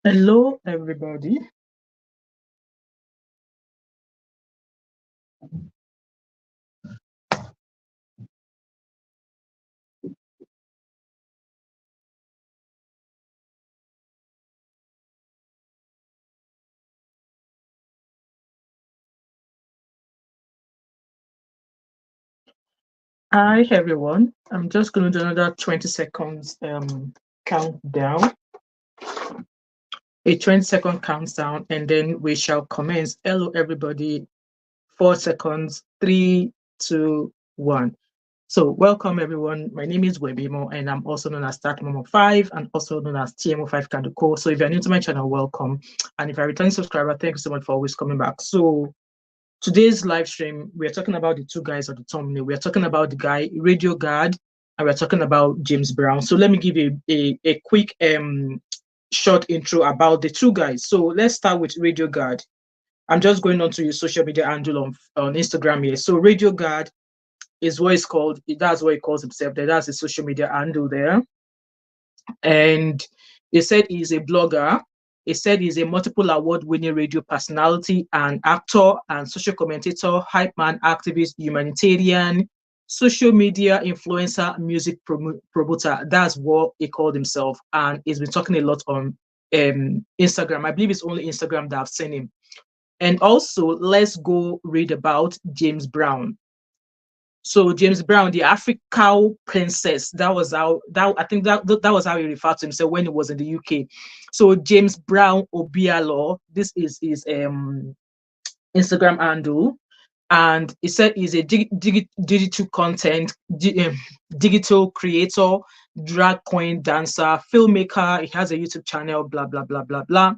Hello, everybody. Hi, everyone. I'm just going to do another 20 seconds countdown. A 20-second countdown, and then we shall commence. Hello, everybody. 4 seconds. 3, 2, 1. So, welcome, everyone. My name is Webimo, and I'm also known as Thatmumof5 and also known as TMO5 Kanduko. So, if you're new to my channel, welcome. And if you're a returning subscriber, thank you so much for always coming back. So, today's live stream, we're talking about the two guys on the thumbnail. We're talking about the guy, Radiogad, and we're talking about James Brown. So let me give you a quick short intro about the two guys. So let's start with Radiogad. I'm just going on to your social media handle on Instagram here. So Radiogad is what it's called. That's what he calls himself. That's his social media handle there. And he said he's a blogger. He said he's a multiple award-winning radio personality and actor and social commentator, hype man, activist, humanitarian, social media influencer, music promoter. That's what he called himself. And he's been talking a lot on Instagram. I believe it's only Instagram that I've seen him. And also, let's go read about James Brown. So James Brown, the African princess, that was how that was how he referred to himself when he was in the UK. So James Brown Obialo, this is his Instagram handle, and he said he's a digital content digital creator, drag queen, dancer, filmmaker. He has a YouTube channel, blah blah blah blah blah.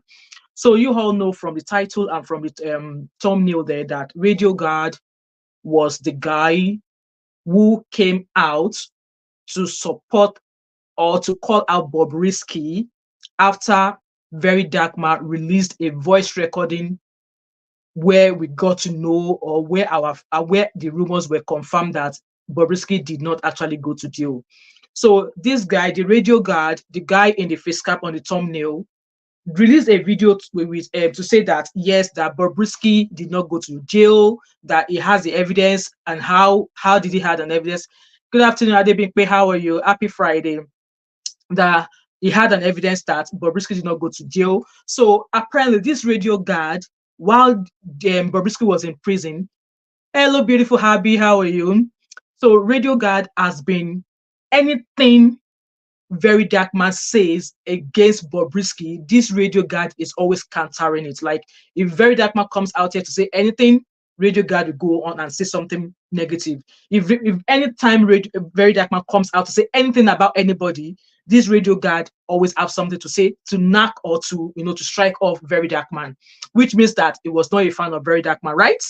So you all know from the title and from the thumbnail there that Radiogad was the guy who came out to support or to call out Bobrisky after verydarkblackman released a voice recording where we got to know, or where where the rumors were confirmed that Bobrisky did not actually go to jail. So this guy, the Radiogad, the guy in the face cap on the thumbnail, released a video to say that yes, that Bobrisky did not go to jail, that he has the evidence. And how did he have an evidence? Good afternoon, Adebimpe. How are you? Happy Friday. That he had an evidence that Bobrisky did not go to jail. So apparently, this Radiogad, while Bobrisky was in prison, hello, beautiful Happy. How are you? So Radiogad has been anything verydarkblackman says against Bobrisky, this Radiogad is always countering it. Like if verydarkblackman comes out here to say anything, Radiogad will go on and say something negative. If any time verydarkblackman comes out to say anything about anybody, this Radiogad always have something to say, to knock or to to strike off verydarkblackman, which means that it was not a fan of verydarkblackman, right?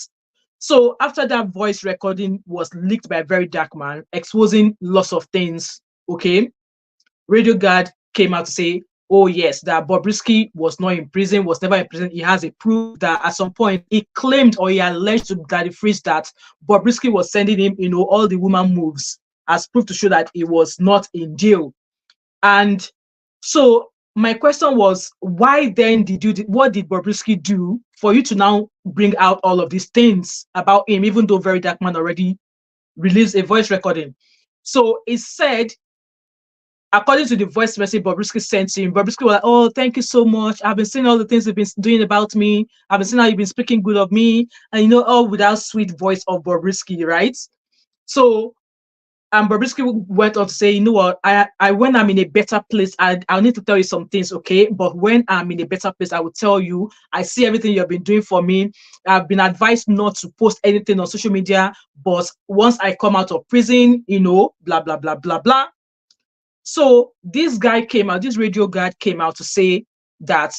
So after that voice recording was leaked by verydarkblackman, exposing lots of things, okay, Radiogad came out to say, oh yes, that Bobrisky was not in prison, was never in prison. He has a proof that at some point he claimed, or he alleged to Daddy Freeze, that Bobrisky was sending him, all the woman moves as proof to show that he was not in jail. And so my question was, why then what did Bobrisky do for you to now bring out all of these things about him, even though verydarkblackman already released a voice recording? So it said, according to the voice message Bobrisky sent to him, Bobrisky was like, oh, thank you so much. I've been seeing all the things you've been doing about me. I've been seeing how you've been speaking good of me. And all without sweet voice of Bobrisky, right? So, and Bobrisky went on to say, you know what, I when I'm in a better place, I'll need to tell you some things, okay? But when I'm in a better place, I will tell you. I see everything you've been doing for me. I've been advised not to post anything on social media. But once I come out of prison, blah, blah, blah, blah, blah. So this guy came out, this Radiogad came out to say that,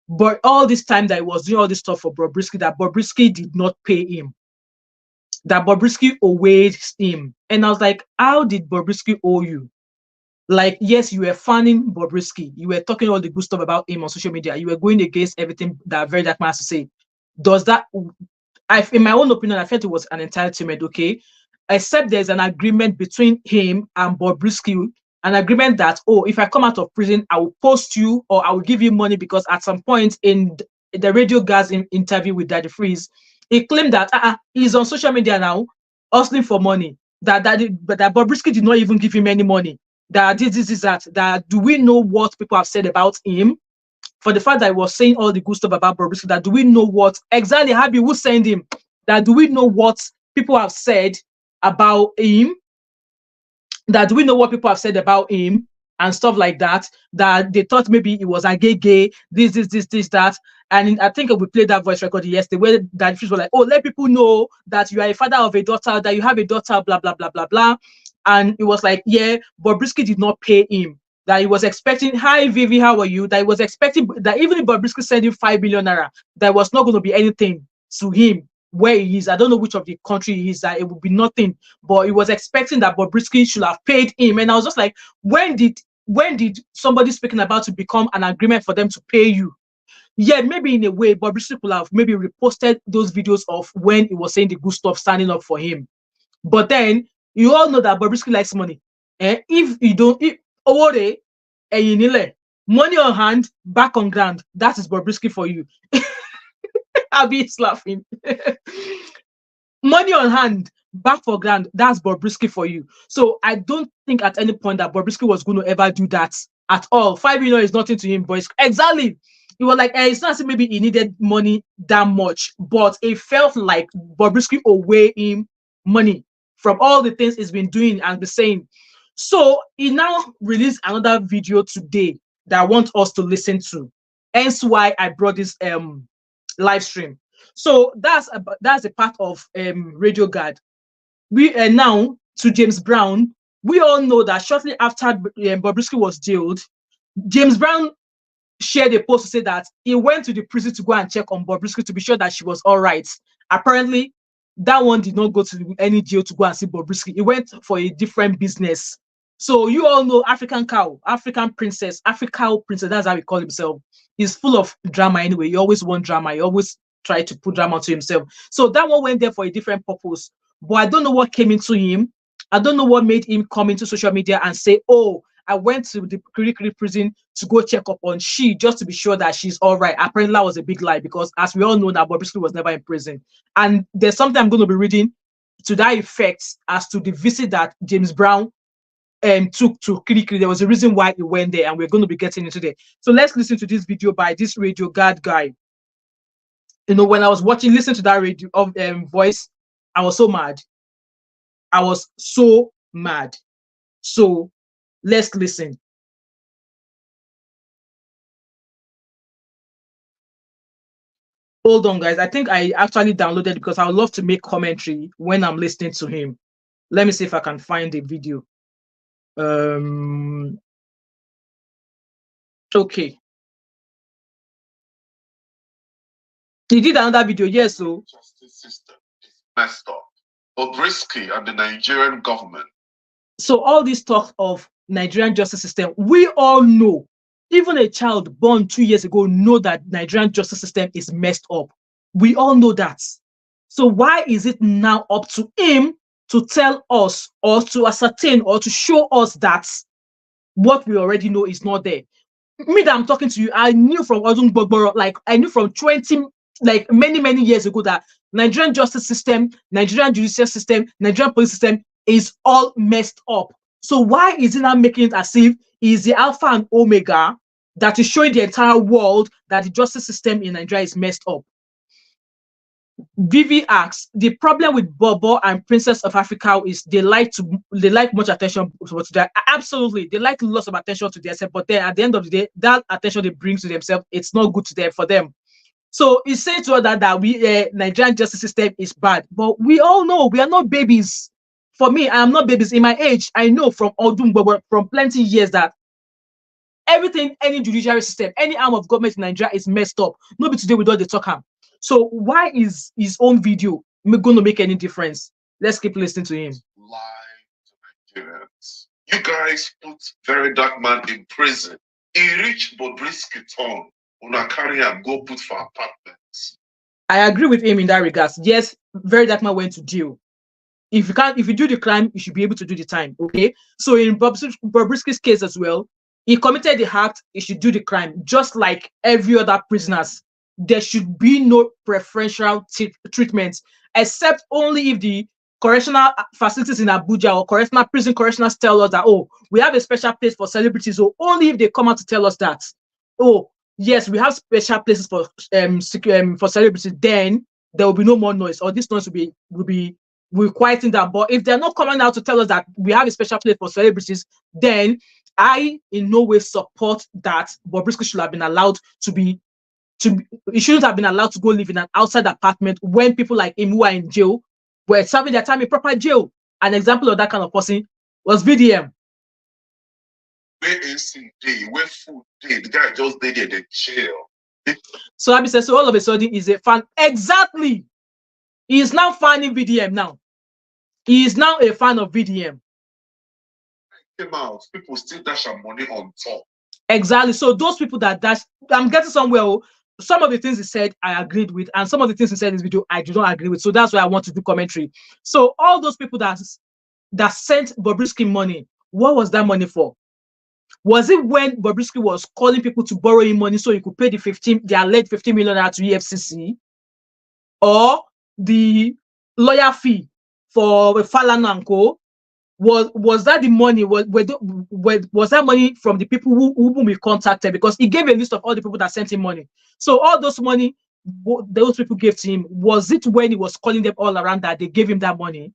but all this time that he was doing all this stuff for Bobrisky, that Bobrisky did not pay him, that Bobrisky owed him. And I was like, how did Bobrisky owe you? Like, yes, you were fanning Bobrisky, you were talking all the good stuff about him on social media, you were going against everything that Very Dark Man has to say. Does that, in my own opinion, I felt it was an entitlement, okay? Except there's an agreement between him and Bobrisky, an agreement that, oh, if I come out of prison, I will post you or I will give you money, because at some point in the Radiogad's interview with Daddy Freeze, he claimed that he's on social media now, hustling for money. That Bobrisky did not even give him any money. That this, that do we know what people have said about him? For the fact that he was saying all the good stuff about Bobrisky, that do we know what exactly Happy who sent him? That do we know what people have said about him? That do we know what people have said about him and stuff like that? That they thought maybe he was a gay, this, that. And I think we played that voice record yesterday where that was like, oh, let people know that you are a father of a daughter, that you have a daughter, blah, blah, blah, blah, blah. And it was like, yeah, Bobrisky did not pay him. That he was expecting, hi Vivi, how are you? That he was expecting that even if Bobrisky sent him 5 billion naira, there was not going to be anything to him where he is. I don't know which of the country he is, that it would be nothing. But he was expecting that Bobrisky should have paid him. And I was just like, when did somebody speaking about to become an agreement for them to pay you? Yeah, maybe in a way, Bobrisky could have maybe reposted those videos of when he was saying the good stuff, standing up for him. But then you all know that Bobrisky likes money. If you don't, money on hand, back on ground, that is Bobrisky for you. I'll be laughing. Money on hand, back for ground, that's Bobrisky for you. So I don't think at any point that Bobrisky was going to ever do that at all. 5 million is nothing to him, boys. Exactly. He was like, it's not saying maybe he needed money that much, but it felt like Bobrisky owed him money from all the things he's been doing and been saying. So he now released another video today that I want us to listen to. Hence why I brought this live stream. So that's a part of Radiogad. We are now to James Brown. We all know that shortly after Bobrisky was jailed, James Brown shared a post to say that he went to the prison to go and check on Bobrisky to be sure that she was all right. Apparently, that one did not go to any jail to go and see Bobrisky. He went for a different business. So you all know African cow, African princess, African princess, that's how he called himself. He's full of drama anyway. He always want drama. He always try to put drama to himself. So that one went there for a different purpose. But I don't know what came into him. I don't know what made him come into social media and say, oh, I went to the Kirikiri prison to go check up on she just to be sure that she's all right. Apparently that was a big lie, because as we all know that Bobrisky was never in prison. And there's something I'm going to be reading to that effect as to the visit that James Brown took to Kirikiri. There was a reason why he went there, and we're going to be getting into that. So let's listen to this video by this Radiogad guy. You know, when I was listen to that radio of voice, I was so mad. I was so mad. So let's listen. Hold on, guys. I think I actually downloaded because I would love to make commentary when I'm listening to him. Let me see if I can find the video. Okay. He did another video, yes. So justice system is messed up. Bobrisky and the Nigerian government. So all this talk of Nigerian justice system, we all know. Even a child born 2 years ago know that Nigerian justice system is messed up. We all know that. So why is it now up to him to tell us or to ascertain or to show us that what we already know is not there? Me that I'm talking to you, I knew from Odun Gbogboro, like I knew from many years ago that Nigerian justice system, Nigerian judicial system, Nigerian police system is all messed up. So why is it now making it as if is the alpha and omega that is showing the entire world that the justice system in Nigeria is messed up? Vivi asks, the problem with Bobo and Princess of Africa is they like much attention to their, absolutely, they like lots of attention to themselves, but then at the end of the day, that attention they bring to themselves, it's not good to them for them. So it's saying to us that we Nigerian justice system is bad, but we all know we are not babies. for me, I am not babies. In my age, I know from Odum, from plenty years that everything, any judiciary system, any arm of government in Nigeria is messed up. Nobody today with all the talk him. So why is his own video going to make any difference? Let's keep listening to him. Lie to Nigerians. You guys put Verydarkman in prison. He reached Bobrisky town. Una carry and go put for apartments. I agree with him in that regard. Yes, Verydarkman went to jail. If you do the crime, you should be able to do the time. Okay. So in Bobrisky's case as well, he committed the act, he should do the crime, just like every other prisoners. There should be no preferential treatment, except only if the correctional facilities in Abuja or correctionals tell us that, oh, we have a special place for celebrities. So only if they come out to tell us that, oh, yes, we have special places for celebrities, then there will be no more noise, or this noise will be quieting down. But if they're not coming out to tell us that we have a special place for celebrities, then I in no way support that Bobrisky should have been allowed he shouldn't have been allowed to go live in an outside apartment when people like him who are in jail were serving their time in proper jail. An example of that kind of person was VDM. Where AC day, where food day, the guy just did it in jail. So Abi says, so all of a sudden he's a fan. Exactly. He is now fanning VDM now. He is now a fan of VDM. Came out, people still dash our money on top. Exactly. So those people that dash, I'm getting somewhere. Some of the things he said I agreed with, and some of the things he said in this video I do not agree with. So that's why I want to do commentary. So all those people that sent Bobrisky money, what was that money for? Was it when Bobrisky was calling people to borrow him money so he could pay the alleged 15 million to EFCC, or the lawyer fee for Falana and Co? Was that the money? Was that money from the people whom we contacted? Because he gave a list of all the people that sent him money. So all those money those people gave to him, was it when he was calling them all around that they gave him that money?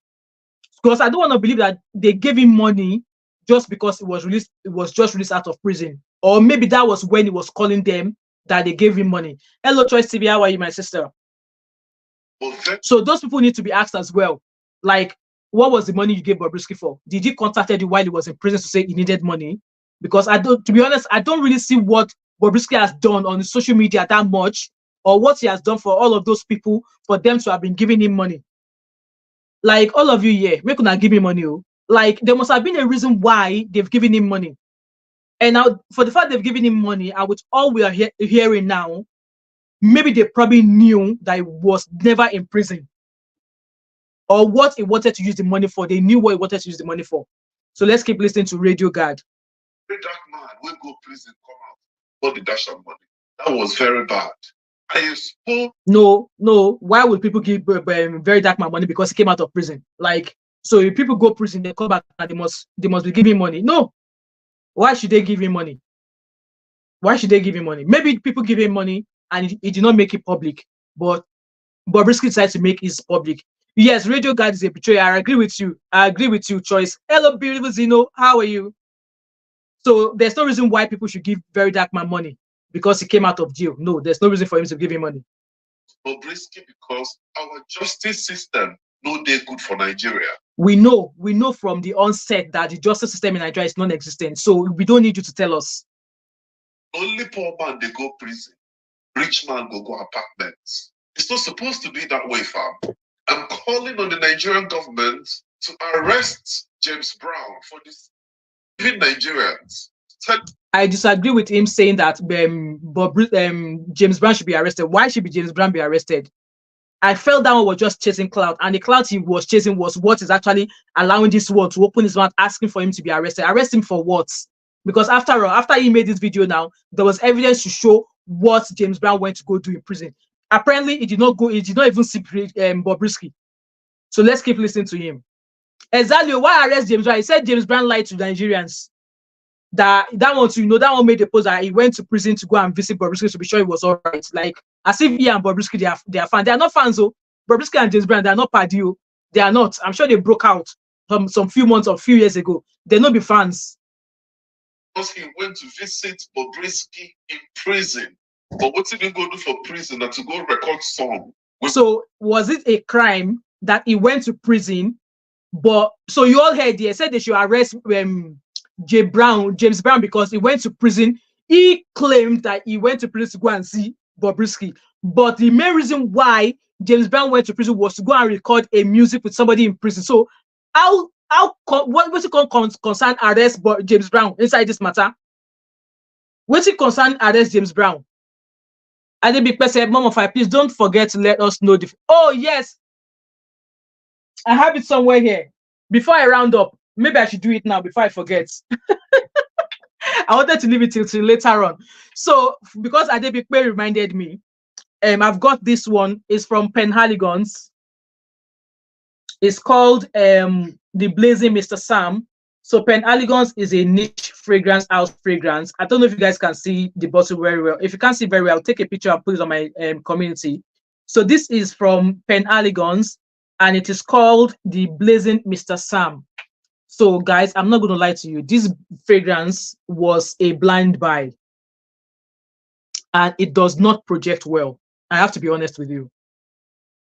Because I don't want to believe that they gave him money just because it was just released out of prison. Or maybe that was when he was calling them that they gave him money. Hello, Choice TV, how are you, my sister? So those people need to be asked as well. Like, what was the money you gave Bobrisky for? Did he contact you while he was in prison to say he needed money? Because to be honest, I don't really see what Bobrisky has done on the social media that much, or what he has done for all of those people for them to have been giving him money. Like, all of you here, we could not give him money. Like, there must have been a reason why they've given him money. And now, for the fact they've given him money, and with all we are hearing now, maybe they probably knew that he was never in prison, or what he wanted to use the money for. They knew what he wanted to use the money for. So let's keep listening to Radiogad. Verydarkman will go prison, come out, got the dash of money. That was very bad. I spoke. No. Why would people give Verydarkman money because he came out of prison? Like, so if people go prison, they come back and they must be giving money. No. Why should they give him money? Why should they give him money? Maybe people give him money and he did not make it public, but Bobrisky decided to make it public. Yes, Radiogad is a betrayer. I agree with you. Choice. Hello, beautiful Zeno. How are you? So there's no reason why people should give Verydarkman money because he came out of jail. No, there's no reason for him to give him money. Bobrisky, because our justice system no day good for Nigeria. We know from the onset that the justice system in Nigeria is non-existent. So we don't need you to tell us. Only poor man they go prison. Rich man go apartments. It's not supposed to be that way, fam. I'm calling on the Nigerian government to arrest James Brown for this. Even Nigerians. I disagree with him saying that James Brown should be arrested. Why should James Brown be arrested? I felt that one was just chasing clout, and the clout he was chasing was what is actually allowing this one to open his mouth, asking for him to be arrested. Arrest him for what? Because after all, after he made this video now, there was evidence to show what James Brown went to go do in prison. Apparently, he did not even see Bobrisky. So let's keep listening to him. Exactly. Why arrest James Brown? He said James Brown lied to Nigerians. That one made a post that he went to prison to go and visit Bobrisky to be sure he was all right. Like, as if he and Bobrisky they are fans. They are not fans, though. Bobrisky and James Brown, they are not party. They are not. I'm sure they broke out some few months or few years ago. They'll not be fans. Because he went to visit Bobrisky in prison. But what did he go do for prison? To go record song. So was it a crime that he went to prison But so you all heard, they said they should arrest James Brown, because he went to prison. He claimed that he went to prison to go and see Bobrisky. But the main reason why James Brown went to prison was to go and record a music with somebody in prison. So what's it concern arrest James Brown inside this matter? What's it concern arrest James Brown? And the big person, Mom5, please don't forget to let us know the. Oh yes, I have it somewhere here. Before I round up, maybe I should do it now before I forget. I wanted to leave it till later on. So because Adebikpe reminded me, I've got this one. It's from Penhaligons. It's called the Blazing Mr. Sam. So Penhaligons is a niche fragrance house fragrance. I don't know if you guys can see the bottle very well. If you can't see very well, I'll take a picture and put it on my community. So this is from Penhaligons, and it is called the Blazing Mr. Sam. So guys, I'm not going to lie to you. This fragrance was a blind buy, and it does not project well. I have to be honest with you.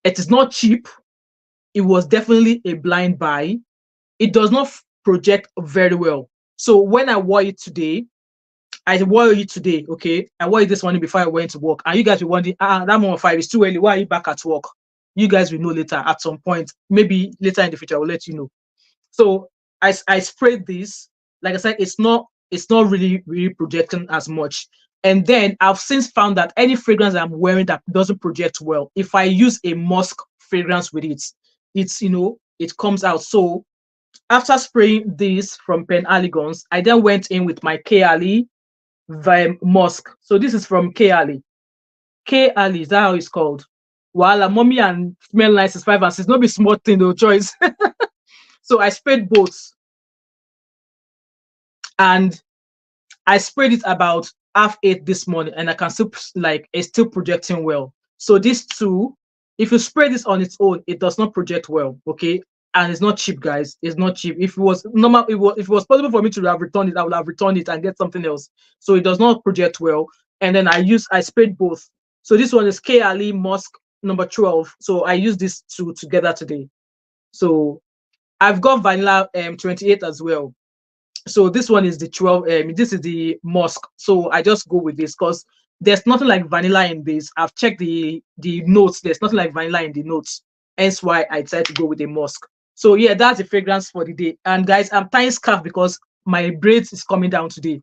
It is not cheap. It was definitely a blind buy. It does not project very well. So when I wore it today, okay? I wore it this morning before I went to work. And you guys were wondering, that Mom5 is too early. Why are you back at work? You guys will know later at some point. Maybe later in the future, I will let you know. So I sprayed this. Like I said, it's not really projecting as much. And then I've since found that any fragrance I'm wearing that doesn't project well, if I use a musk fragrance with it, it comes out. So after spraying this from Penhaligons, I then went in with my K Ali musk. So this is from K Ali. K Ali, is that how it's called? While mommy and smell nice is 5 and 6. Not be small thing, no choice. So I sprayed both. And I sprayed it about 8:30 this morning, and I can still, it's still projecting well. So these two, if you spray this on its own, it does not project well, okay? And it's not cheap, guys. It's not cheap. If it was normal, if it was possible for me to have returned it, I would have returned it and get something else. So it does not project well. And then I sprayed both. So this one is K Ali Musk number 12. So I use these two together today. So I've got vanilla 28 as well. So this one is the 12. This is the musk. So I just go with this because there's nothing like vanilla in this. I've checked the notes. There's nothing like vanilla in the notes. Hence why I decided to go with the musk. So yeah, that's the fragrance for the day. And guys, I'm tying scarf because my braids is coming down today.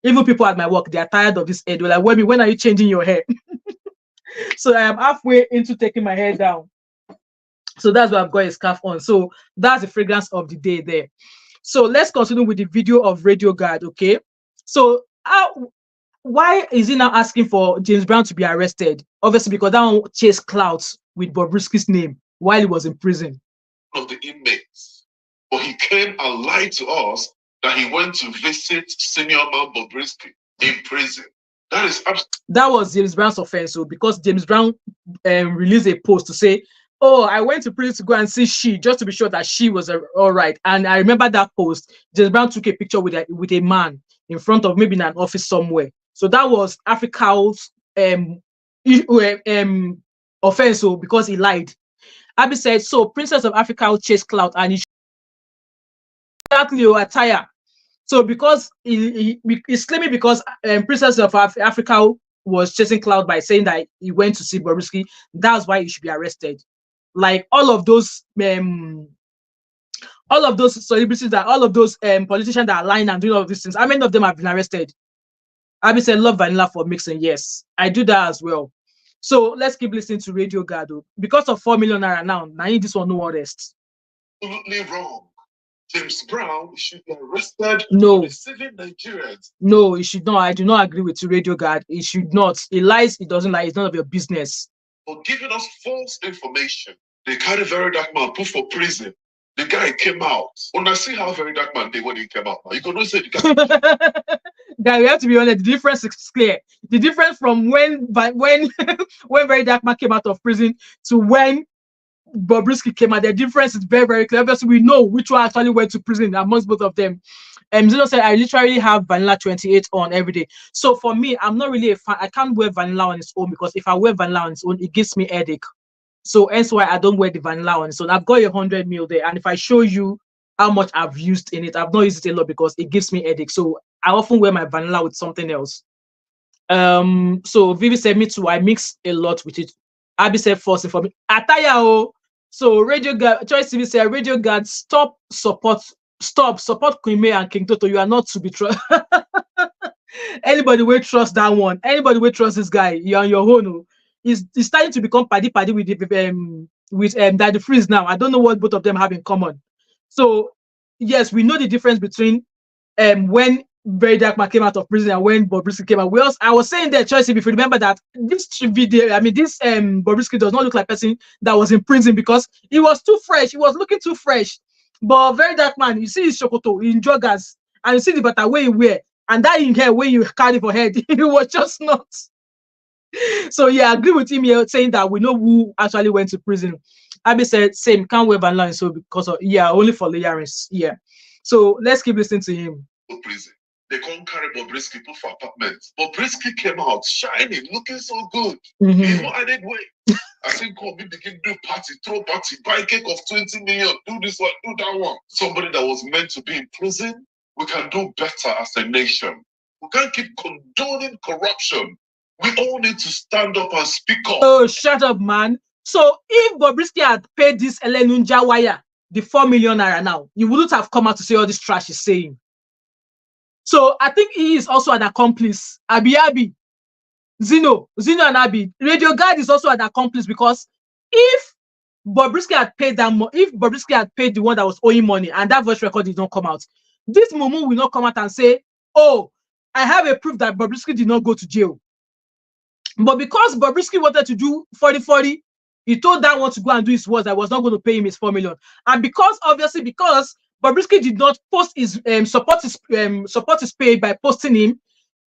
Even people at my work, they are tired of this hair. They're like, when are you changing your hair? So I am halfway into taking my hair down. So that's why I've got a scarf on. So that's the fragrance of the day there. So let's continue with the video of Radiogad, okay? So why is he now asking for James Brown to be arrested? Obviously, because that one chased clouds with Bobrisky's name while he was in prison. Of the inmates. But he came and lied to us that he went to visit senior man Bobrisky in prison. That was James Brown's offense. So because James Brown released a post to say, oh, I went to prison to go and see she, just to be sure that she was all right. And I remember that post. James Brown took a picture with a man in front of maybe in an office somewhere. So that was Africa's offense. So because he lied. Abby said, so Princess of Africa will chase clout and he exactly attire. So because he's claiming because Princess of Africa was chasing clout by saying that he went to see Bobrisky, that's why he should be arrested. Like all of those celebrities, that all of those politicians that are lying and doing all of these things, how many of them have been arrested? Abby said, love vanilla for mixing. Yes, I do that as well. So let's keep listening to Radiogad. Because of 4 million naira now this one no arrest. Absolutely wrong. James Brown should be arrested for deceiving Nigerians. No, he should not. I do not agree with you, Radiogad. He should not. He lies, he doesn't lie. It's none of your business. For giving us false information. They carried verydarkblackman, put for prison. The guy came out. When I see how verydarkblackman did when he came out, you can not say the guy. Guy, we have to be honest. The difference is clear. The difference from when verydarkblackman came out of prison to when Bobrisky came out, the difference is very, very clear. Obviously, we know which one actually went to prison amongst both of them. Zeno said, I literally have vanilla 28 on every day. So for me, I'm not really a fan. I can't wear vanilla on its own because if I wear vanilla on its own, it gives me headache. So hence why I don't wear the vanilla on. So I've got 100 ml there. And if I show you how much I've used in it, I've not used it a lot because it gives me headache. So I often wear my vanilla with something else. So Vivi said me too. I mix a lot with it. Abby said forcing for me. Ataya oh. So Radiogad, Choice TV said Radiogad, stop support Queen May and King Toto. You are not to be trusted. Anybody will trust that one. Anybody will trust this guy. You're on your own. Oh. He's starting to become paddy with Daddy Freeze now. I don't know what both of them have in common. So yes, we know the difference between when Very Darkman came out of prison and when Bobrisky came out. I was saying that, Choice, if you remember that this video, I mean, this Bobrisky does not look like a person that was in prison because he was too fresh. He was looking too fresh. But Very Darkman, you see his shokoto in joggers, and you see the bata way he wear, and that in hair way you carry for head, it was just not. So yeah, I agree with him here saying that we know who actually went to prison. Abby said, same, can't wear vanilla, so because of, yeah, only for layerings. Yeah. So let's keep listening to him. Prison. They can't carry Bobrisky put for apartments. Bobrisky came out shining, looking so good. Mm-hmm. He even added weight. I think we begin to do party, throw party, buy cake of 20 million, do this one, do that one. Somebody that was meant to be in prison, we can do better as a nation. We can't keep condoning corruption. We all need to stand up and speak up. Oh, shut up, man. So if Bobrisky had paid this Elenunja wire, the 4 million naira now, you wouldn't have come out to say all this trash he's saying. So I think he is also an accomplice. Abi, Zino and Abi. Radiogad is also an accomplice because if Bobrisky had paid if Bobrisky had paid the one that was owing money and that voice record did not come out, this Mumu will not come out and say, oh, I have a proof that Bobrisky did not go to jail. But because Bobrisky wanted to do 40-40, he told that one to go and do his words. I was not going to pay him his 4 million. And because Bobrisky did not post his support his page by posting him,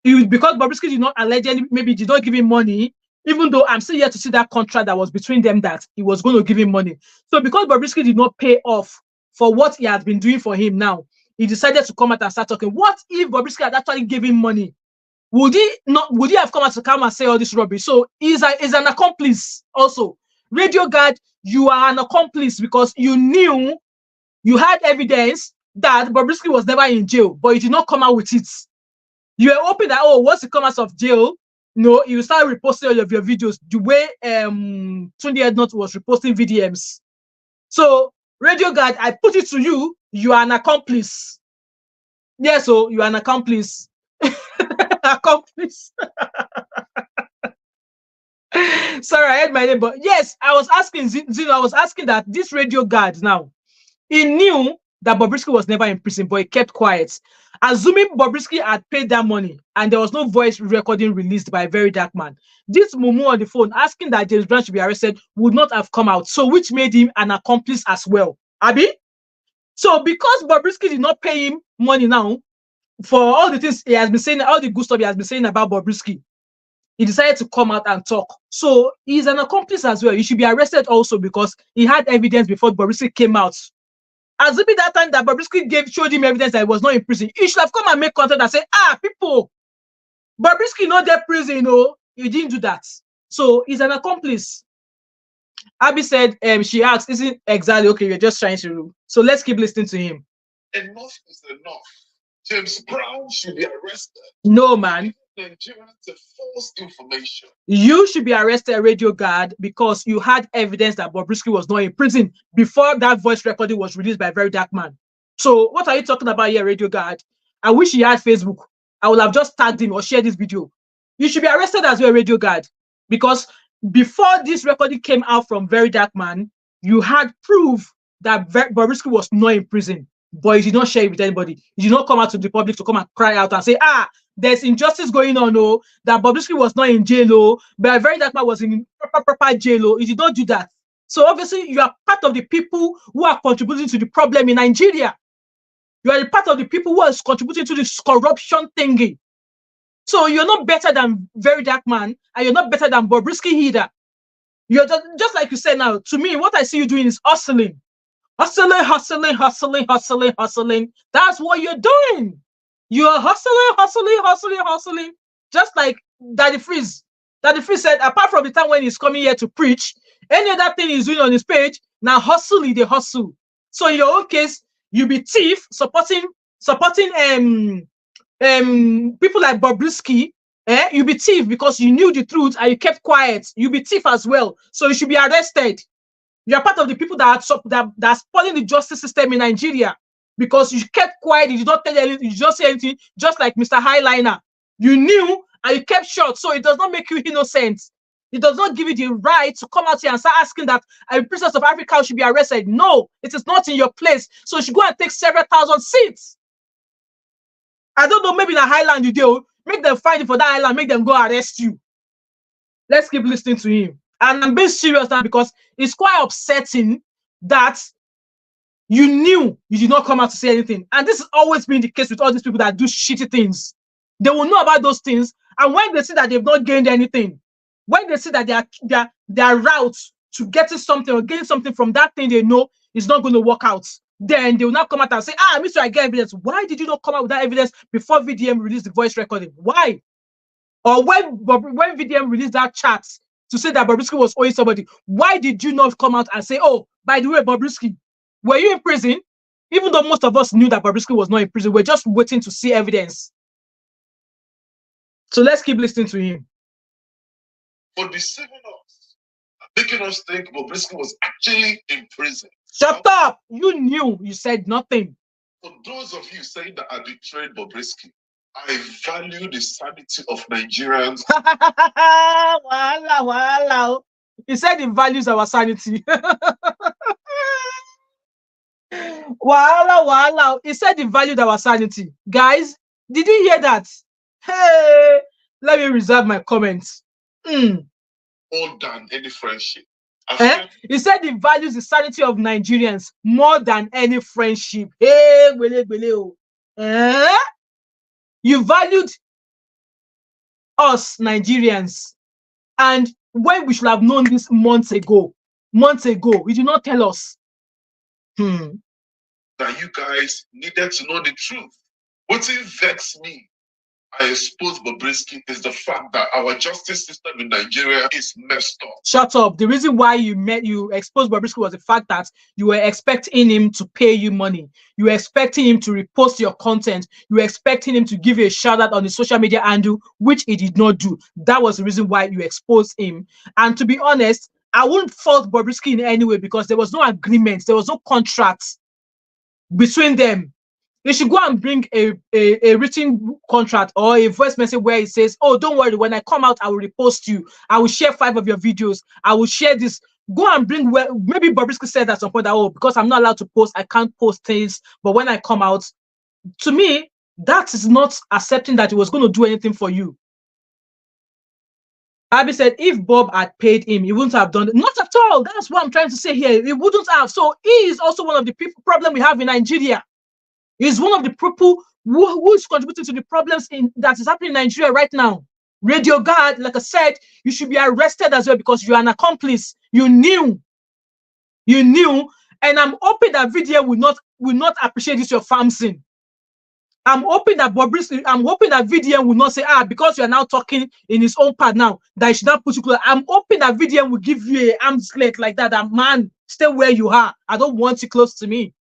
because Bobrisky did not allegedly, maybe did not give him money, even though I'm still yet to see that contract that was between them that he was going to give him money. So because Bobrisky did not pay off for what he had been doing for him now, he decided to come out and start talking. What if Bobrisky had actually given him money? Would he have come out to come and say all this rubbish? So he's an accomplice also. Radiogad, you are an accomplice because you knew, you had evidence that Bobrisky was never in jail, but you did not come out with it. You were hoping that, oh, once he comes out of jail, no, you start reposting all of your videos the way Tunde Ednut was reposting VDMs. So Radiogad, I put it to you, you are an accomplice. Yes, so you are an accomplice. Accomplice. Sorry, I heard my name, but yes, I was asking Zino, I was asking that this Radiogad now, he knew that Bobrisky was never in prison, but he kept quiet. Assuming Bobrisky had paid that money and there was no voice recording released by Very Darkman, this Mumu on the phone asking that James Brown should be arrested would not have come out, so which made him an accomplice as well. Abi? So because Bobrisky did not pay him money now, for all the things he has been saying, all the good stuff he has been saying about Bobrisky, he decided to come out and talk. So he's an accomplice as well. He should be arrested also because he had evidence before Bobrisky came out. Assuming that time that Bobrisky showed him evidence that he was not in prison, he should have come and make content and say, people, Bobrisky not there prison, no, he didn't do that. So he's an accomplice. Abby said, she asked, isn't exactly okay, you're just trying to. So let's keep listening to him. Enough is enough. James Brown should be arrested. No, man. Nigerians to false information. You should be arrested, Radiogad, because you had evidence that Bobrisky was not in prison before that voice recording was released by Very Darkman. So what are you talking about here, Radiogad? I wish he had Facebook. I would have just tagged him or shared this video. You should be arrested as well, Radiogad, because before this recording came out from Very Darkman, you had proof that Bobrisky was not in prison, but you did not share it with anybody. You did not come out to the public to come and cry out and say, there's injustice going on, that Bobrisky was not in jail, but Very Darkman was in proper jail. You did not do that. So obviously, you are part of the people who are contributing to the problem in Nigeria. You are a part of the people who are contributing to this corruption thingy. So you're not better than Very Darkman, and you're not better than Bobrisky either. You're just like you said now. To me, what I see you doing is hustling. Hustling. That's what you're doing. You are hustling. Just like Daddy Freeze. Daddy Freeze said, apart from the time when he's coming here to preach, Any other thing he's doing on his page, now hustle is the hustle. So in your own case, you be thief supporting people like Bobrisky. You be thief because you knew the truth and you kept quiet. You be thief as well. So you should be arrested. You are part of the people that are spoiling the justice system in Nigeria because you kept quiet. You did not tell anything. You just say anything, just like Mr. Highliner. You knew and you kept short. So it does not make you innocent. It does not give you the right to come out here and start asking that a princess of Africa should be arrested. No, it is not in your place. So you should go and take several thousand seats. I don't know, maybe in a highland you do. Make them find you for that island, make them go arrest you. Let's keep listening to him. And I'm being serious now because it's quite upsetting that you knew you did not come out to say anything. And this has always been the case with all these people that do shitty things. They will know about those things. And when they see that they've not gained anything, when they see that their route to getting something or getting something from that thing they know is not going to work out, then they will not come out and say, Mr. I get evidence. Why did you not come out with that evidence before VDM released the voice recording? Why? Or when VDM released that chat to say that Bobrisky was owing somebody, why did you not come out and say, oh, by the way, Bobrisky, were you in prison? Even though most of us knew that Bobrisky was not in prison, we're just waiting to see evidence. So let's keep listening to him. For deceiving us, making us think Bobrisky was actually in prison. Shut up! You knew. You said nothing. For those of you saying that I betrayed Bobrisky, I value the sanity of Nigerians. Wow. He said he values our sanity. Wow. He said he valued our sanity. Guys, did you hear that? Hey, let me reserve my comments. More than any friendship. He said he values the sanity of Nigerians more than any friendship. Hey, you valued us Nigerians, and when we should have known this months ago, you did not tell us. That you guys needed to know the truth. What vexed me, I expose Bobrisky, is the fact that our justice system in Nigeria is messed up. Shut up. The reason why you exposed Bobrisky was the fact that you were expecting him to pay you money. You were expecting him to repost your content. You were expecting him to give you a shout out on the social media handle, which he did not do. That was the reason why you exposed him. And to be honest, I wouldn't fault Bobrisky in any way because there was no agreement. There was no contract between them. You should go and bring a written contract or a voice message where it says, oh, don't worry, when I come out, I will repost you. I will share 5 of your videos. I will share this. Go and bring, maybe Bobrisky said at some point that, oh, because I'm not allowed to post, I can't post things. But when I come out, to me, that is not accepting that he was going to do anything for you. Abby said, if Bob had paid him, he wouldn't have done it. Not at all. That's what I'm trying to say here. He wouldn't have. So he is also one of the problem we have in Nigeria. He's one of the people who is contributing to the problems that is happening in Nigeria right now. Radiogad, like I said, you should be arrested as well because you are an accomplice. You knew, and I'm hoping that video will not appreciate this your farming. I'm hoping that VDM will not say, because you are now talking in his own part now, that he should not put you close. I'm hoping that VDM will give you an arm's length like that. That man, stay where you are. I don't want you close to me.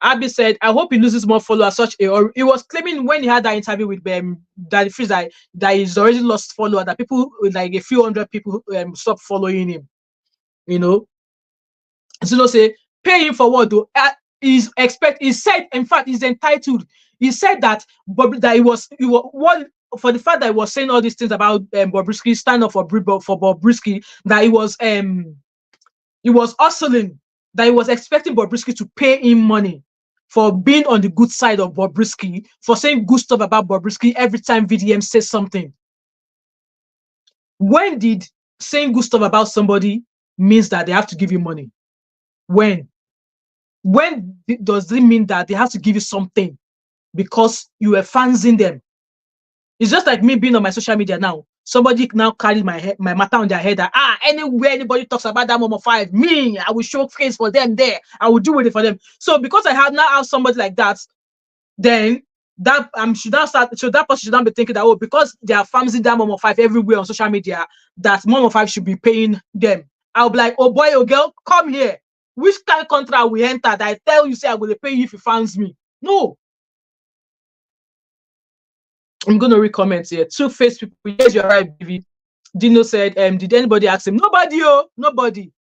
Abby said, I hope he loses more followers. Or he was claiming when he had that interview with that he's already lost followers, that people, like a few hundred people, stopped following him. You know, so say pay him for what though? He said, in fact, he's entitled. He said that he was one for the fact that he was saying all these things about Bobrisky, stand up for Bobrisky, that he was hustling. That he was expecting Bobrisky to pay him money for being on the good side of Bobrisky, for saying good stuff about Bobrisky every time VDM says something. When did saying good stuff about somebody means that they have to give you money? When does it mean that they have to give you something because you were fansing them? It's just like me being on my social media now. Somebody now carry my matter on their head that anywhere anybody talks about Thatmumof5, me, I will show face for them there. I will do it for them. So because I now have somebody like that, then that should not start. So that person should not be thinking that, oh, because they are farming that Mom5 everywhere on social media, that Mom5 should be paying them. I'll be like, oh boy, oh girl, come here. Which kind of contract we enter that I tell you say I'm going to pay you if you fans me? No. I'm going to read comments here. Two-faced people. Yes, you're right, Vivi. Dino said, did anybody ask him? Nobody, oh, nobody.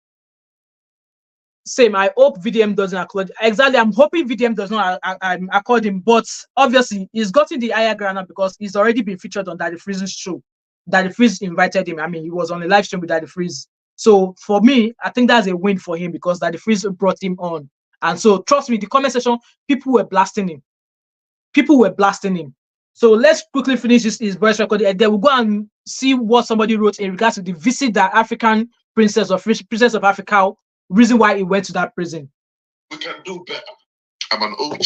Same. I hope VDM doesn't accord. Exactly. I'm hoping VDM does not accord him, but obviously he's gotten the higher ground because he's already been featured on Daddy Freeze's show. Daddy Freeze invited him. I mean, he was on a live stream with Daddy Freeze. So for me, I think that's a win for him because Daddy Freeze brought him on. And so trust me, the comment section, people were blasting him. People were blasting him. So let's quickly finish his voice record, and then we'll go and see what somebody wrote in regards to the visit that African princess of Africa, reason why he went to that prison. We can do better. I'm an OG.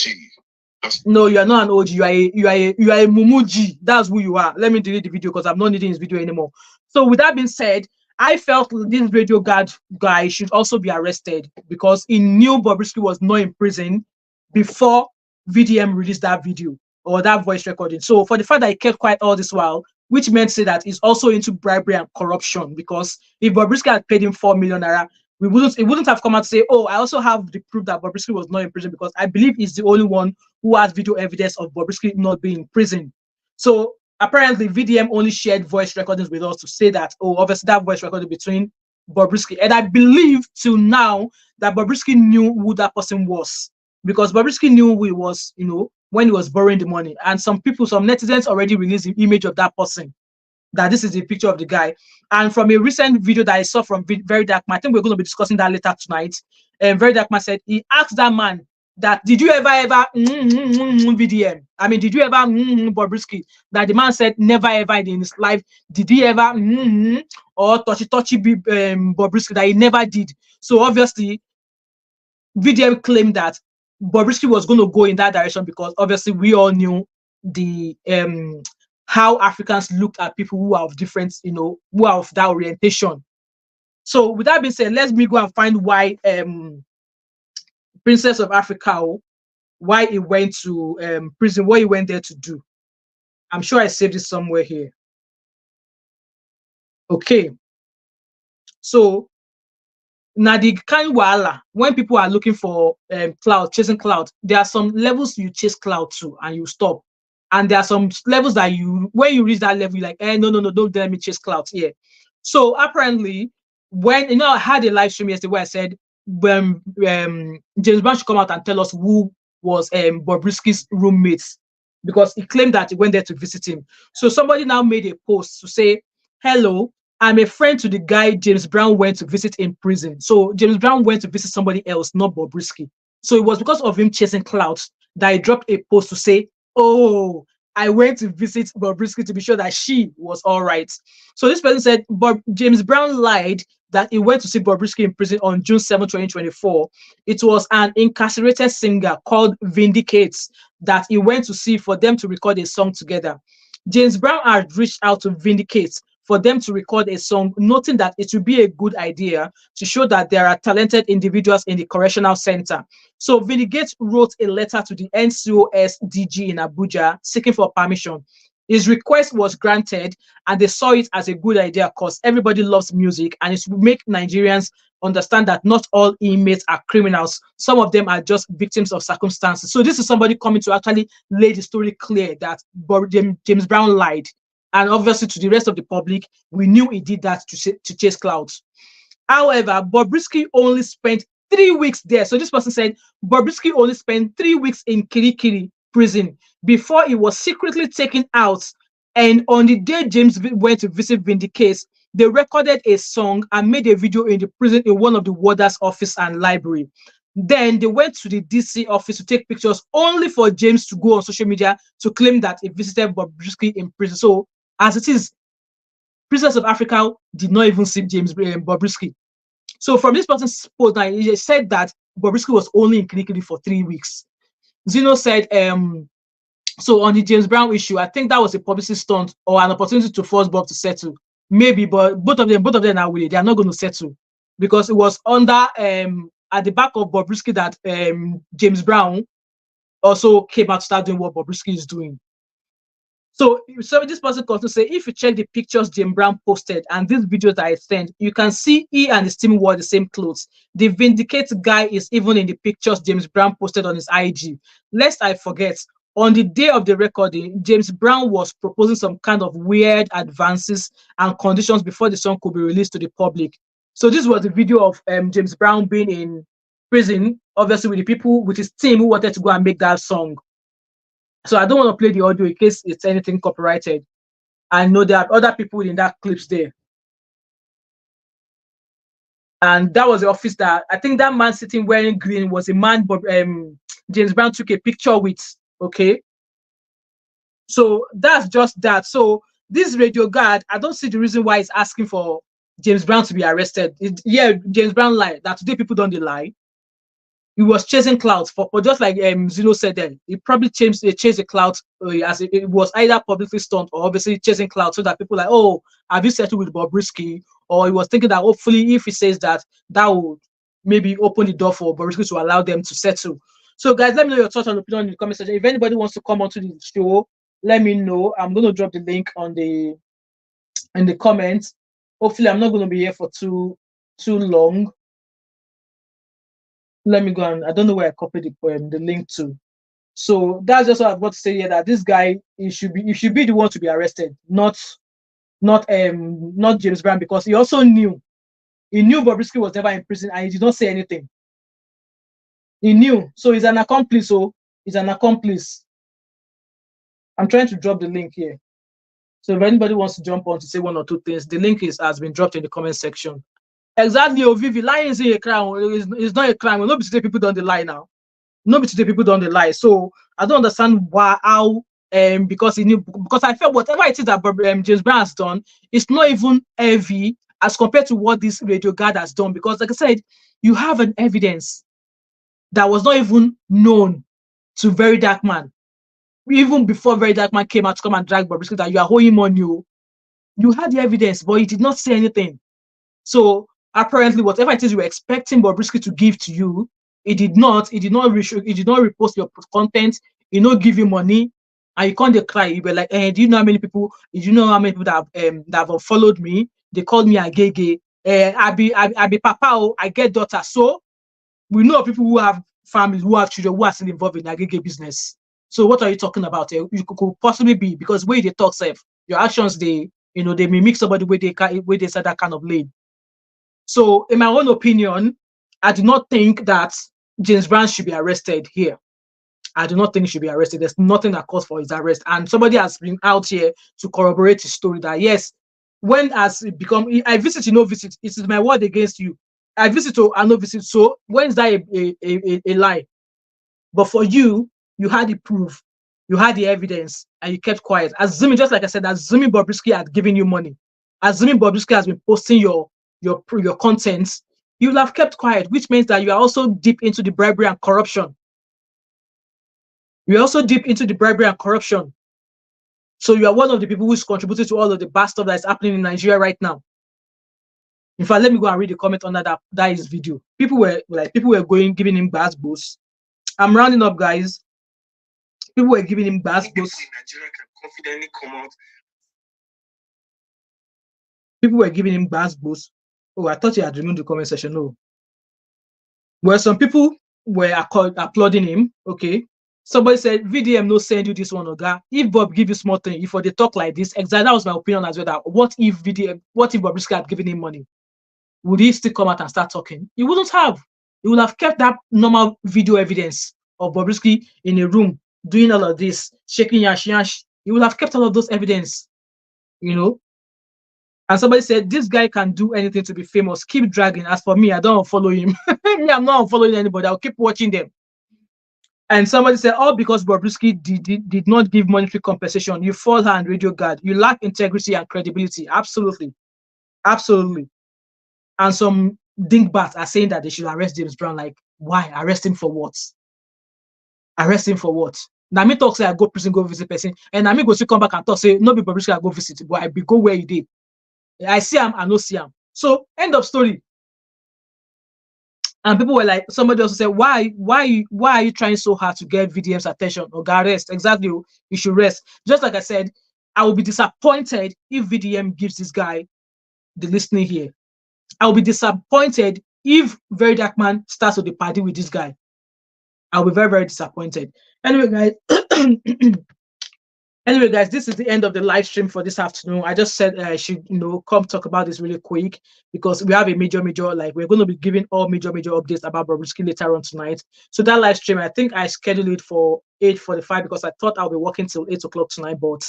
No, you are not an OG. You are a Mumuji. That's who you are. Let me delete the video because I'm not needing his video anymore. So with that being said, I felt this Radiogad guy should also be arrested because he knew Bobrisky was not in prison before VDM released that video or that voice recording. So for the fact that he kept quiet all this while, which meant to say that he's also into bribery and corruption, because if Bobrisky had paid him 4 million naira, it wouldn't have come out to say, oh, I also have the proof that Bobrisky was not in prison, because I believe he's the only one who has video evidence of Bobrisky not being in prison. So apparently VDM only shared voice recordings with us to say that, oh, obviously that voice recording between Bobrisky. And I believe till now that Bobrisky knew who that person was, because Bobrisky knew who he was, you know, when he was borrowing the money. And some netizens already released the image of that person, that this is the picture of the guy. And from a recent video that I saw from verydarkblackman, I think we're going to be discussing that later tonight. And verydarkblackman said he asked that man that, did you ever VDM? I mean, did you ever Bobrisky? That the man said never ever in his life did he ever or touchy Bobrisky, that he never did. So obviously VDM claimed that Bobrisky was going to go in that direction, because obviously we all knew the how Africans looked at people who are of different, you know, who are of that orientation. So with that being said, let me go and find why Princess of Africa, why he went to prison, what he went there to do. I'm sure I saved it somewhere here. Okay. So now the kind wala, when people are looking for cloud, chasing cloud, there are some levels you chase cloud to and you stop. And there are some levels that when you reach that level, you're like, no, don't let me chase clouds here. So apparently, when, you know, I had a live stream yesterday where I said, when James Brown should come out and tell us who was Bobrisky's roommates, because he claimed that he went there to visit him. So somebody now made a post to say, hello, I'm a friend to the guy James Brown went to visit in prison. So James Brown went to visit somebody else, not Bobrisky. So it was because of him chasing clouds that he dropped a post to say, oh, I went to visit Bobrisky to be sure that she was all right. So this person said James Brown lied that he went to see Bobrisky in prison on June 7, 2024. It was an incarcerated singer called Vindicates that he went to see for them to record a song together. James Brown had reached out to Vindicate for them to record a song, noting that it would be a good idea to show that there are talented individuals in the correctional center. So Vindicate wrote a letter to the NCOS DG in Abuja seeking for permission. His request was granted, and they saw it as a good idea because everybody loves music, and it will make Nigerians understand that not all inmates are criminals. Some of them are just victims of circumstances. So this is somebody coming to actually lay the story clear that James Brown lied. And obviously to the rest of the public, we knew he did that to chase clouds. However, Bobrisky only spent 3 weeks there. So this person said Bobrisky only spent 3 weeks in Kirikiri prison before he was secretly taken out. And on the day James went to visit Vindicate, they recorded a song and made a video in the prison in one of the warders' office and library. Then they went to the DC office to take pictures, only for James to go on social media to claim that he visited Bobrisky in prison. So as it is, Princess of Africa did not even see James Bobrisky. So from this person's post, now he said that Bobrisky was only in Kirikiri for 3 weeks. Zeno said, so on the James Brown issue, I think that was a publicity stunt or an opportunity to force Bob to settle. Maybe, but both of them are willing. They are not going to settle because it was under at the back of Bobrisky that James Brown also came out to start doing what Bobrisky is doing. So this person comes to say, if you check the pictures James Brown posted and these videos that I sent, you can see he and his team wore the same clothes. The Vindicate guy is even in the pictures James Brown posted on his IG. Lest I forget, on the day of the recording, James Brown was proposing some kind of weird advances and conditions before the song could be released to the public. So this was the video of James Brown being in prison, obviously with the people, with his team who wanted to go and make that song. So I don't want to play the audio in case it's anything copyrighted. I know there are other people in that clips there. And that was the office that I think that man sitting wearing green was a man James Brown took a picture with. Okay. So that's just that. So this Radiogad, I don't see the reason why he's asking for James Brown to be arrested. James Brown lied. That today people don't lie. He was chasing clouds for just like Zeno said then. He probably chased the clouds as it was either publicly stunned or obviously chasing clouds so that people like, oh, have you settled with Bobrisky? Or he was thinking that hopefully if he says that, that would maybe open the door for Bobrisky to allow them to settle. So guys, let me know your thoughts and opinion in the comment section. If anybody wants to come onto the show, let me know. I'm going to drop the link in the comments. Hopefully I'm not going to be here for too long. Let me go and I don't know where I copied the link to. So that's just what I was about to say here, that this guy he should be the one to be arrested, not James Brown, because he also knew Bobrisky was never in prison and he did not say anything. He knew, so he's an accomplice. So he's an accomplice. I'm trying to drop the link here. So if anybody wants to jump on to say one or two things, the link has been dropped in the comment section. Exactly, Ovivi. Lying is a crime. It's not a crime. Not be today people don't lie now. Not be today people don't lie. So I don't understand how because he knew, because I felt whatever it is that James Brown has done, it's not even heavy as compared to what this Radiogad has done. Because like I said, you have an evidence that was not even known to verydarkblackman. Even before verydarkblackman came out to come and drag Bobrisky that you are holding on you had the evidence, but he did not say anything. So apparently, whatever it is you were expecting Bobrisky to give to you, it did not. It did not repost your content. He not give you money, and you can't cry. You were like, do you know how many people? Do you know how many people that have unfollowed me? They called me a gay. I be papa. I get daughter. So we know people who have families, who have children, who are still involved in gay business. So what are you talking about? You could possibly be, because way they talk safe, your actions they mimic somebody where they say that kind of lane. So, in my own opinion, I do not think that James Brown should be arrested here. I do not think he should be arrested. There's nothing that calls for his arrest. And somebody has been out here to corroborate his story that, yes, when has it become, I visit, you no visit, it is my word against you. I visit, I no visit. So, when is that a lie? But for you, you had the proof, you had the evidence, and you kept quiet. Assuming, just like I said, assuming Bobrisky had given you money, assuming Bobrisky has been posting your contents, you'll have kept quiet, which means that you are also deep into the bribery and corruption. You're also deep into the bribery and corruption. So you are one of the people who's contributed to all of the bad stuff that is happening in Nigeria right now. In fact, let me go and read the comment under that is video. People were giving him bad boosts. I'm rounding up, guys. People were giving him bad boosts. Nigeria can confidently come out. People were giving him bad boosts. Oh, I thought he had removed the comment section. No. Well, some people were applauding him. Okay. Somebody said, VDM no send you this one, Oga. If Bob give you small thing, if they talk like this, exactly, that was my opinion as well. That what if Bobrisky had given him money? Would he still come out and start talking? He wouldn't have. He would have kept that normal video evidence of Bobrisky in a room doing all of this, shaking yash. He would have kept all of those evidence, And somebody said, this guy can do anything to be famous. Keep dragging. As for me, I don't follow him. Me, I'm not following anybody. I'll keep watching them. And somebody said, all because Bobrisky did not give monetary compensation. You fall hand, Radiogad. You lack integrity and credibility. Absolutely. Absolutely. And some dingbats are saying that they should arrest James Brown. Like, why? Arrest him for what? Arrest him for what? Now me talk say I go prison, go visit person. And I me go still come back and talk, say, no be Bobrisky I go visit, but I be go where he did. I see him, I no see him. So, end of story. And people were like, somebody also said, why are you trying so hard to get VDM's attention? Or rest. Exactly, you should rest. Just like I said, I will be disappointed if VDM gives this guy the listening here. I will be disappointed if Very Dark Man starts with the party with this guy. I'll be very, very disappointed. Anyway, guys, anyway, guys, this is the end of the live stream for this afternoon. I just said I should, come talk about this really quick because we have a major, like we're going to be giving all major updates about Bobrisky later on tonight. So that live stream, I think I scheduled it for 8:45 because I thought I'll be working till 8 o'clock tonight. But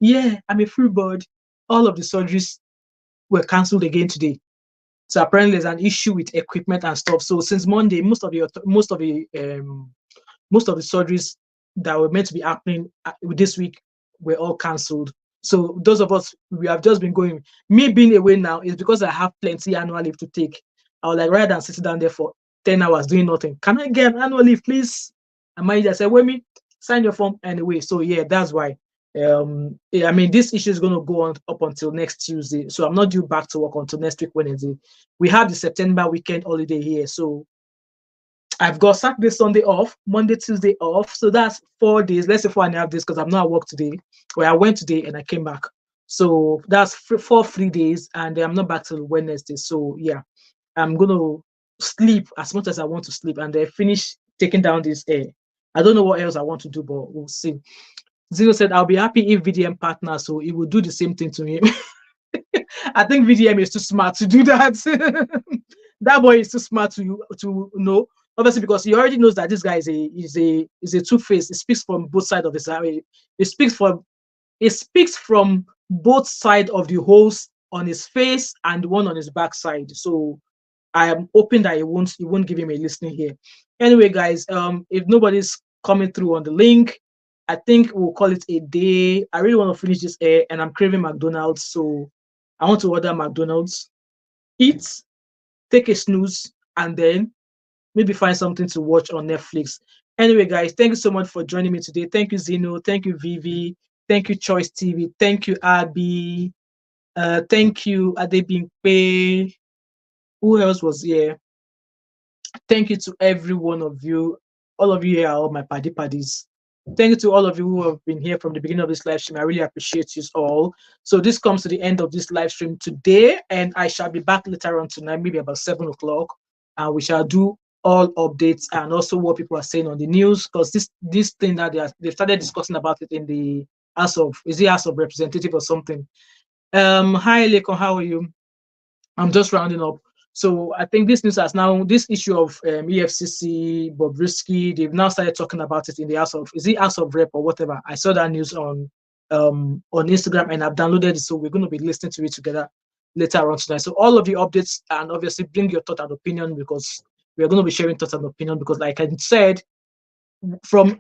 yeah, I'm a free bird. All of the surgeries were cancelled again today. So apparently there's an issue with equipment and stuff. So since Monday, most of the surgeries that were meant to be happening this week were all cancelled. So those of us, we have just been going. Me being away now is because I have plenty annual leave to take. I was like, rather than sitting down there for 10 hours doing nothing, can I get annual leave, please? And my said, wait me, sign your form anyway. So yeah, that's why. I mean, this issue is going to go on up until next Tuesday. So I'm not due back to work until next week, Wednesday. We have the September weekend holiday here. So I've got Saturday, Sunday off, Monday, Tuesday off. So that's 4 days. Let's say 4.5 days because I'm not at work today. Where I went today and I came back. So that's 4 free days, and I'm not back till Wednesday. So yeah, I'm gonna sleep as much as I want to sleep, and then finish taking down this air. I don't know what else I want to do, but we'll see. Zero said, "I'll be happy if VDM partners, so he will do the same thing to me." I think VDM is too smart to do that. That boy is too smart to know. Obviously, because he already knows that this guy is a two-faced. He speaks from both sides of his eye. He speaks from both sides of the holes on his face and one on his backside. So I am hoping that he won't give him a listening here. Anyway, guys, if nobody's coming through on the link, I think we'll call it a day. I really want to finish this air, and I'm craving McDonald's, so I want to order McDonald's, eat, take a snooze, and then maybe find something to watch on Netflix. Anyway, guys, thank you so much for joining me today. Thank you, Zeno. Thank you, Vivi. Thank you, Choice TV. Thank you, Abby. Thank you, Adebimpe. Who else was here? Thank you to every one of you. All of you here are all my paddies. Thank you to all of you who have been here from the beginning of this live stream. I really appreciate you all. So this comes to the end of this live stream today, and I shall be back later on tonight, maybe about 7 o'clock, and we shall do all updates and also what people are saying on the news, because this thing that they've started discussing about it in the House of Representative or something. Hi Lekon, how are you? I'm just rounding up. So I think this news has now, this issue of EFCC, Bobrisky, they've now started talking about it in the House of Rep or whatever. I saw that news on Instagram and I've downloaded it, so we're going to be listening to it together later on tonight. So all of the updates, and obviously bring your thought and opinion, because we're going to be sharing thoughts and opinion, because like I said, from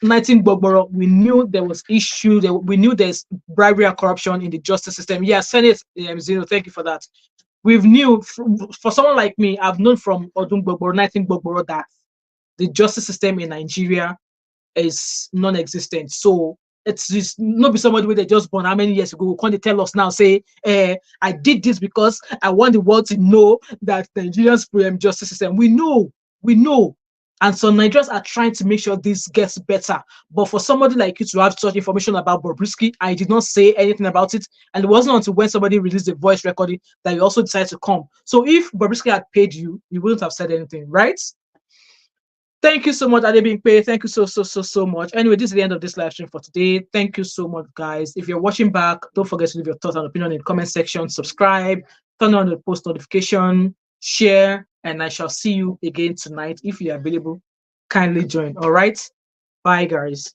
19 Gbogboro, we knew there was issue, we knew there's bribery and corruption in the justice system. Yeah, Senate, Zeno, thank you for that. We've knew, for someone like me, I've known from Odun Gbogboro, 19 Gbogboro, that the justice system in Nigeria is non-existent. So it's just not be somebody where they just born how many years ago, can they tell us now, say, I did this because I want the world to know that Nigeria's justice system. We know. And so Nigerians are trying to make sure this gets better. But for somebody like you to have such information about Bobrisky, I did not say anything about it. And it wasn't until when somebody released the voice recording that you also decided to come. So if Bobrisky had paid you, you wouldn't have said anything, right? Thank you so much, Ade being paid. Thank you so much. Anyway, this is the end of this live stream for today. Thank you so much, guys. If you're watching back, don't forget to leave your thoughts and opinion in the comment section. Subscribe, turn on the post notification, share, and I shall see you again tonight. If you're available, kindly join. All right. Bye, guys.